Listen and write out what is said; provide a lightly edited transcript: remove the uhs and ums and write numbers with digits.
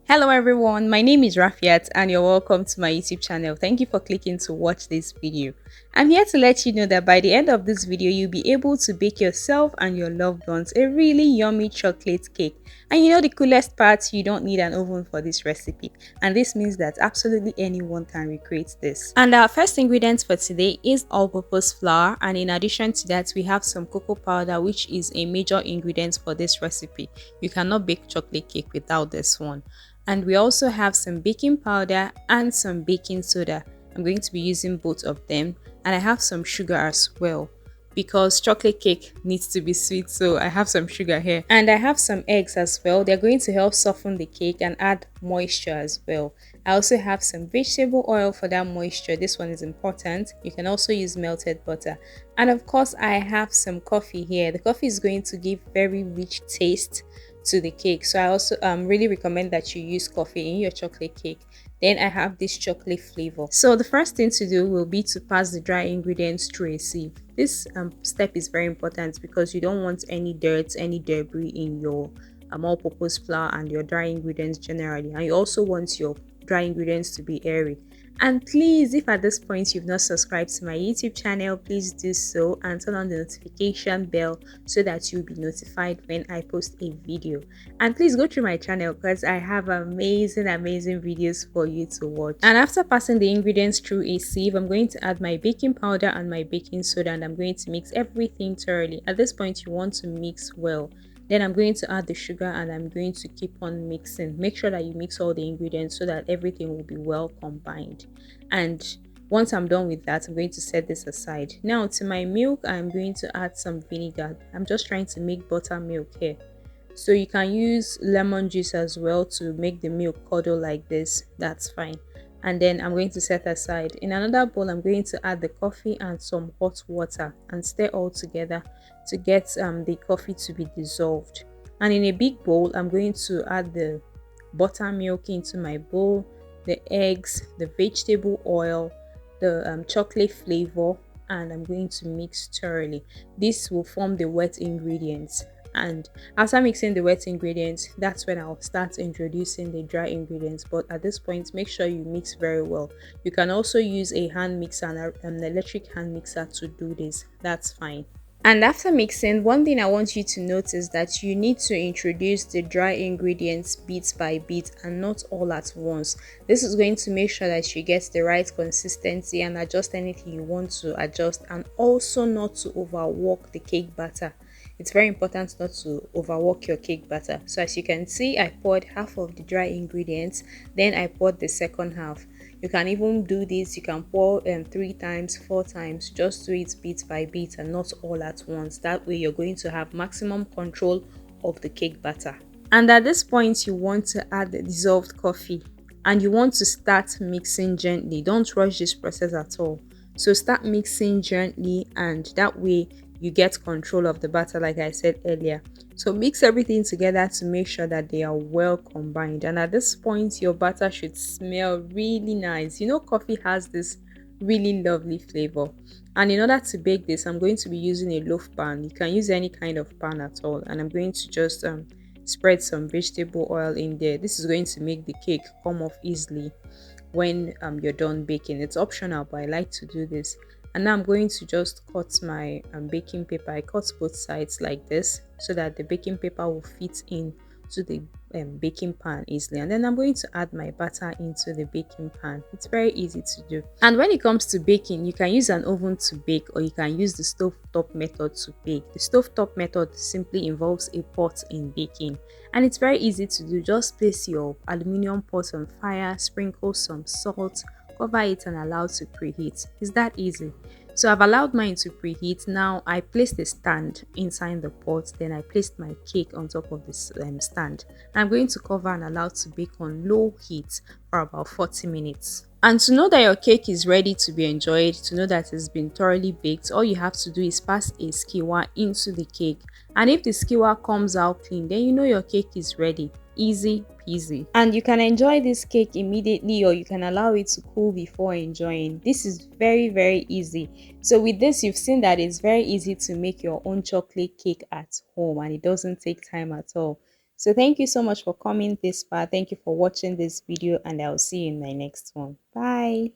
Hello everyone, my name is Rafiat and you're welcome to my YouTube channel. Thank you for clicking to watch this video. I'm here to let you know that by the end of this video, you'll be able to bake yourself and your loved ones a really yummy chocolate cake. And you know the coolest part, you don't need an oven for this recipe. And this means that absolutely anyone can recreate this. And our first ingredient for today is all-purpose flour. And in addition to that, we have some cocoa powder, which is a major ingredient for this recipe. You cannot bake chocolate cake without this one. And we also have some baking powder and some baking soda. I'm going to be using both of them, and I have some sugar as well because chocolate cake needs to be sweet, so I have some sugar here. And I have some eggs as well. They're going to help soften the cake and add moisture as well. I also have some vegetable oil for that moisture. This one is important. You can also use melted butter. And of course, I have some coffee here. The coffee is going to give very rich taste to the cake, so I also really recommend that you use coffee in your chocolate cake. Then I have this chocolate flavor. So the first thing to do will be to pass the dry ingredients through a sieve. This step is very important because you don't want any dirt, any debris in your all-purpose flour and your dry ingredients generally, and you also want your dry ingredients to be airy. And please, if at this point you've not subscribed to my YouTube channel, please do so and turn on the notification bell so that you'll be notified when I post a video. And please go through my channel because I have amazing videos for you to watch. And after passing the ingredients through a sieve, I'm going to add my baking powder and my baking soda, and I'm going to mix everything thoroughly. At this point, you want to mix well. Then I'm going to add the sugar and I'm going to keep on mixing. Make sure that you mix all the ingredients so that everything will be well combined. And once I'm done with that, I'm going to set this aside. Now to my milk, I'm going to add some vinegar. I'm just trying to make buttermilk here. So you can use lemon juice as well to make the milk curdle like this. That's fine. And then I'm going to set aside. In another bowl, I'm going to add the coffee and some hot water and stir all together to get the coffee to be dissolved. And in a big bowl, I'm going to add the buttermilk into my bowl, the eggs, the vegetable oil, the chocolate flavor, and I'm going to mix thoroughly. This will form the wet ingredients. And after mixing the wet ingredients, that's when I'll start introducing the dry ingredients. But at this point, make sure you mix very well. You can also use a hand mixer and an electric hand mixer to do this. That's fine. And after mixing, one thing I want you to notice that you need to introduce the dry ingredients bit by bit and not all at once. This is going to make sure that you get the right consistency and adjust anything you want to adjust, and also not to overwork the cake batter. It's very important not to overwork your cake batter. So as you can see, I poured half of the dry ingredients, then I poured the second half. You can even do this, you can pour 3 times, 4 times. Just do it bit by bit and not all at once. That way you're going to have maximum control of the cake batter. And at this point, you want to add the dissolved coffee and you want to start mixing gently. Don't rush this process at all. So start mixing gently, and that way you get control of the batter, like I said earlier. So mix everything together to make sure that they are well combined. And at this point, your batter should smell really nice. You know, coffee has this really lovely flavor. And in order to bake this, I'm going to be using a loaf pan. You can use any kind of pan at all. And I'm going to just spread some vegetable oil in there. This is going to make the cake come off easily when you're done baking. It's optional, but I like to do this. And now I'm going to just cut my baking paper. I cut both sides like this so that the baking paper will fit in to the baking pan easily. And then I'm going to add my batter into the baking pan. It's very easy to do. And when it comes to baking, you can use an oven to bake, or you can use the stovetop method to bake. The stovetop method simply involves a pot in baking, and it's very easy to do. Just place your aluminum pot on fire, sprinkle some salt, cover it and allow to preheat. It's that easy. So I've allowed mine to preheat. Now I placed the stand inside the pot, then I placed my cake on top of this stand. I'm going to cover and allow to bake on low heat for about 40 minutes. And to know that your cake is ready to be enjoyed, to know that it's been thoroughly baked, all you have to do is pass a skewer into the cake. And if the skewer comes out clean, then you know your cake is ready. Easy peasy. And you can enjoy this cake immediately, or you can allow it to cool before enjoying. This is very easy. So with this, you've seen that it's very easy to make your own chocolate cake at home, and it doesn't take time at all. So thank you so much for coming this far. Thank you for watching this video, and I'll see you in my next one. Bye.